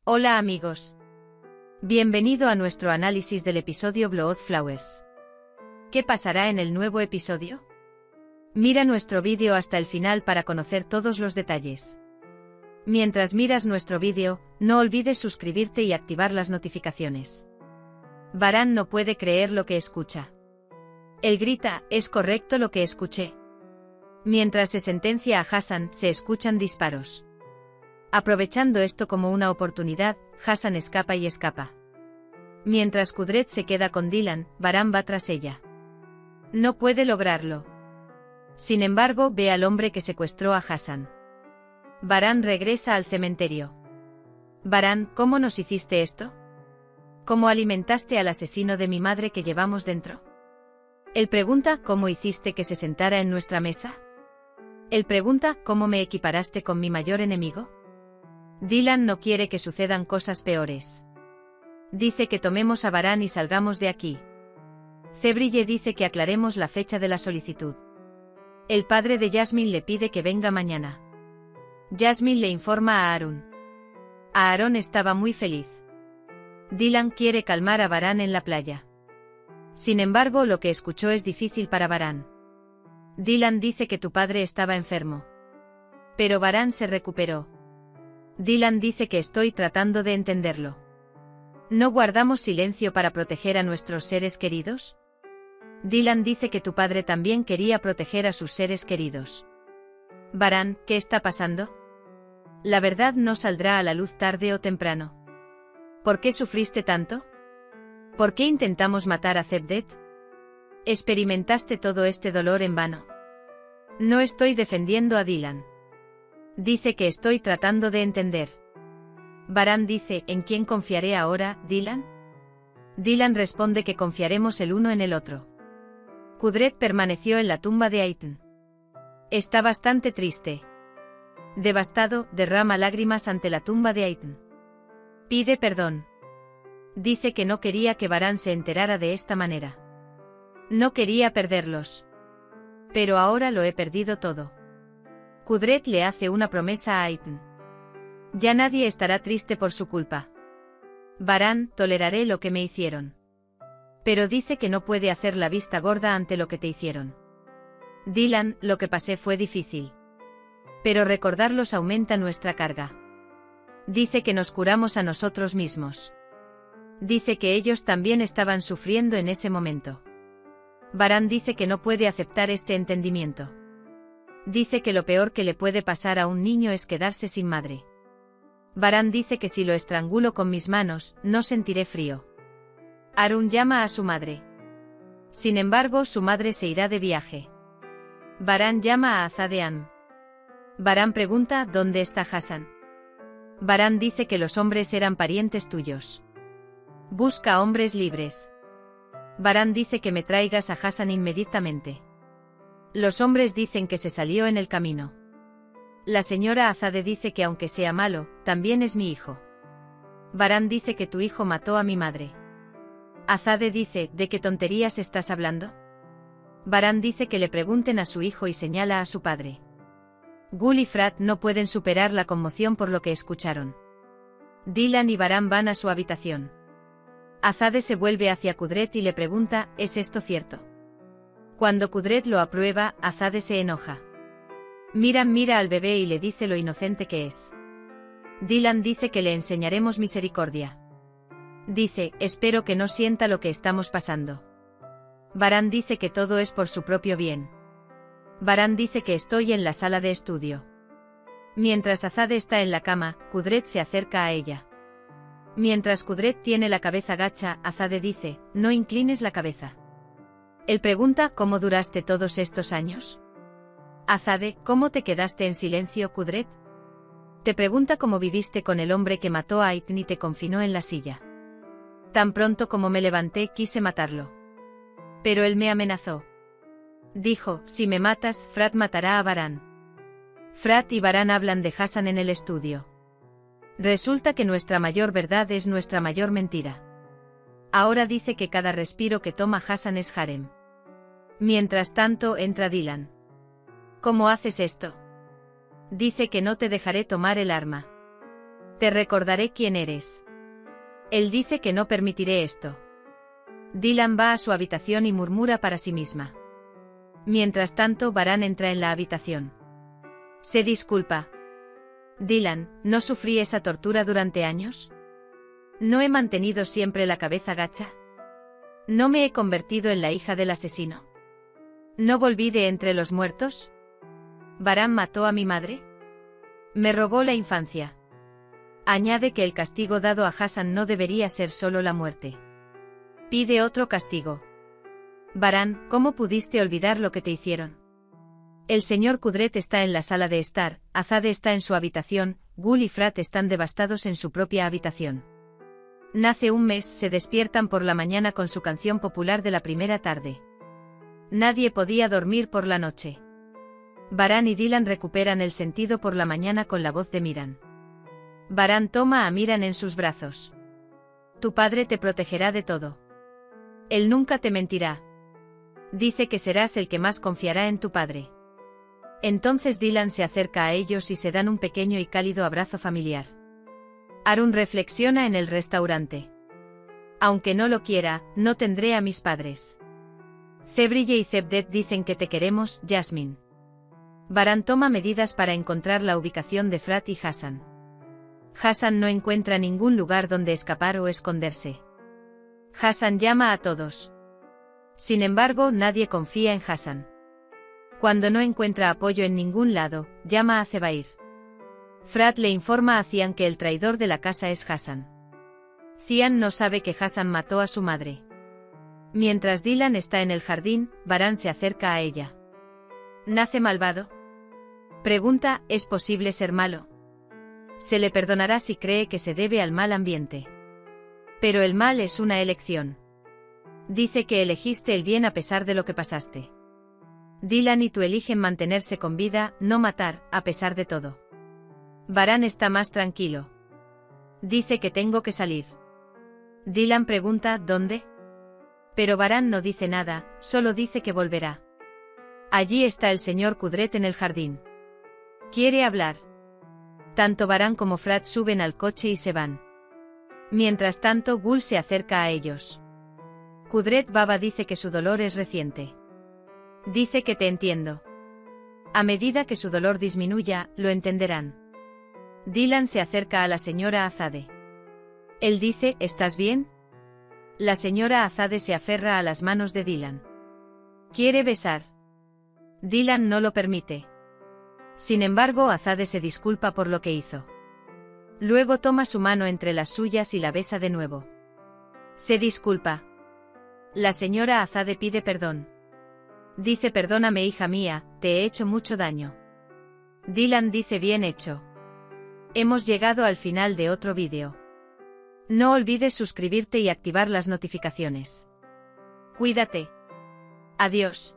Hola amigos. Bienvenido a nuestro análisis del episodio Blood Flowers. ¿Qué pasará en el nuevo episodio? Mira nuestro vídeo hasta el final para conocer todos los detalles. Mientras miras nuestro vídeo, no olvides suscribirte y activar las notificaciones. Varán no puede creer lo que escucha. Él grita, ¿es correcto lo que escuché? Mientras se sentencia a Hassan, se escuchan disparos. Aprovechando esto como una oportunidad, Hassan escapa y escapa. Mientras Kudret se queda con Dylan, Varán va tras ella. No puede lograrlo. Sin embargo, ve al hombre que secuestró a Hassan. Varán regresa al cementerio. Varán, ¿cómo nos hiciste esto? ¿Cómo alimentaste al asesino de mi madre que llevamos dentro? Él pregunta, ¿cómo hiciste que se sentara en nuestra mesa? Él pregunta, ¿cómo me equiparaste con mi mayor enemigo? Dylan no quiere que sucedan cosas peores. Dice que tomemos a Varán y salgamos de aquí. Cebrille dice que aclaremos la fecha de la solicitud. El padre de Jasmine le pide que venga mañana. Jasmine le informa a Aaron. Aaron estaba muy feliz. Dylan quiere calmar a Varán en la playa. Sin embargo, lo que escuchó es difícil para Varán. Dylan dice que tu padre estaba enfermo. Pero Varán se recuperó. Dylan dice que estoy tratando de entenderlo. ¿No guardamos silencio para proteger a nuestros seres queridos? Dylan dice que tu padre también quería proteger a sus seres queridos. Varán, ¿qué está pasando? La verdad no saldrá a la luz tarde o temprano. ¿Por qué sufriste tanto? ¿Por qué intentamos matar a Cevdet? ¿Experimentaste todo este dolor en vano? No estoy defendiendo a Dylan. Dice que estoy tratando de entender. Varán dice, ¿en quién confiaré ahora, Dylan? Dylan responde que confiaremos el uno en el otro. Kudret permaneció en la tumba de Aitan. Está bastante triste. Devastado, derrama lágrimas ante la tumba de Aitan. Pide perdón. Dice que no quería que Varán se enterara de esta manera. No quería perderlos. Pero ahora lo he perdido todo. Kudret le hace una promesa a Aitan. Ya nadie estará triste por su culpa. Varán, toleraré lo que me hicieron. Pero dice que no puede hacer la vista gorda ante lo que te hicieron. Dylan, lo que pasé fue difícil. Pero recordarlos aumenta nuestra carga. Dice que nos curamos a nosotros mismos. Dice que ellos también estaban sufriendo en ese momento. Varán dice que no puede aceptar este entendimiento. Dice que lo peor que le puede pasar a un niño es quedarse sin madre. Varán dice que si lo estrangulo con mis manos, no sentiré frío. Arun llama a su madre. Sin embargo, su madre se irá de viaje. Varán llama a Azadean. Varán pregunta, ¿dónde está Hassan? Varán dice que los hombres eran parientes tuyos. Busca hombres libres. Varán dice que me traigas a Hassan inmediatamente. Los hombres dicen que se salió en el camino. La señora Azade dice que aunque sea malo, también es mi hijo. Varán dice que tu hijo mató a mi madre. Azade dice, ¿de qué tonterías estás hablando? Varán dice que le pregunten a su hijo y señala a su padre. Gul y Frat no pueden superar la conmoción por lo que escucharon. Dylan y Varán van a su habitación. Azade se vuelve hacia Kudret y le pregunta, ¿es esto cierto? Cuando Kudret lo aprueba, Azade se enoja. Mira al bebé y le dice lo inocente que es. Dylan dice que le enseñaremos misericordia. Dice, espero que no sienta lo que estamos pasando. Varán dice que todo es por su propio bien. Varán dice que estoy en la sala de estudio. Mientras Azade está en la cama, Kudret se acerca a ella. Mientras Kudret tiene la cabeza gacha, Azade dice, no inclines la cabeza. Él pregunta, ¿cómo duraste todos estos años? Azade, ¿cómo te quedaste en silencio, Kudret? Te pregunta cómo viviste con el hombre que mató a Aitan y te confinó en la silla. Tan pronto como me levanté, quise matarlo. Pero él me amenazó. Dijo, si me matas, Frat matará a Varán. Frat y Varán hablan de Hassan en el estudio. Resulta que nuestra mayor verdad es nuestra mayor mentira. Ahora dice que cada respiro que toma Hassan es harem. Mientras tanto, entra Dylan. ¿Cómo haces esto? Dice que no te dejaré tomar el arma. Te recordaré quién eres. Él dice que no permitiré esto. Dylan va a su habitación y murmura para sí misma. Mientras tanto, Varan entra en la habitación. Se disculpa. Dylan, ¿no sufrí esa tortura durante años? ¿No he mantenido siempre la cabeza gacha? ¿No me he convertido en la hija del asesino? ¿No volví de entre los muertos? ¿Varan mató a mi madre? Me robó la infancia. Añade que el castigo dado a Hassan no debería ser solo la muerte. Pide otro castigo. Varan, ¿cómo pudiste olvidar lo que te hicieron? El señor Kudret está en la sala de estar, Azade está en su habitación, Gul y Frat están devastados en su propia habitación. Nace un mes, se despiertan por la mañana con su canción popular de la primera tarde. Nadie podía dormir por la noche. Varan y Dylan recuperan el sentido por la mañana con la voz de Miran. Varan toma a Miran en sus brazos. Tu padre te protegerá de todo. Él nunca te mentirá. Dice que serás el que más confiará en tu padre. Entonces Dylan se acerca a ellos y se dan un pequeño y cálido abrazo familiar. Arun reflexiona en el restaurante. Aunque no lo quiera, no tendré a mis padres. Zebrille y Zebdet dicen que te queremos, Jasmine. Varan toma medidas para encontrar la ubicación de Frat y Hassan. Hassan no encuentra ningún lugar donde escapar o esconderse. Hassan llama a todos. Sin embargo, nadie confía en Hassan. Cuando no encuentra apoyo en ningún lado, llama a Zebair. Frat le informa a Cian que el traidor de la casa es Hassan. Cian no sabe que Hassan mató a su madre. Mientras Dylan está en el jardín, Varan se acerca a ella. ¿Nace malvado? Pregunta, ¿es posible ser malo? Se le perdonará si cree que se debe al mal ambiente. Pero el mal es una elección. Dice que elegiste el bien a pesar de lo que pasaste. Dylan y tú eligen mantenerse con vida, no matar, a pesar de todo. Varan está más tranquilo. Dice que tengo que salir. Dylan pregunta, ¿dónde? Pero Varan no dice nada, solo dice que volverá. Allí está el señor Kudret en el jardín. Quiere hablar. Tanto Varan como Frat suben al coche y se van. Mientras tanto, Gul se acerca a ellos. Kudret Baba dice que su dolor es reciente. Dice que te entiendo. A medida que su dolor disminuya, lo entenderán. Dylan se acerca a la señora Azade. Él dice, ¿estás bien? La señora Azade se aferra a las manos de Dylan. Quiere besar. Dylan no lo permite. Sin embargo, Azade se disculpa por lo que hizo. Luego toma su mano entre las suyas y la besa de nuevo. Se disculpa. La señora Azade pide perdón. Dice, perdóname hija mía, te he hecho mucho daño. Dylan dice, bien hecho. Hemos llegado al final de otro vídeo. No olvides suscribirte y activar las notificaciones. Cuídate. Adiós.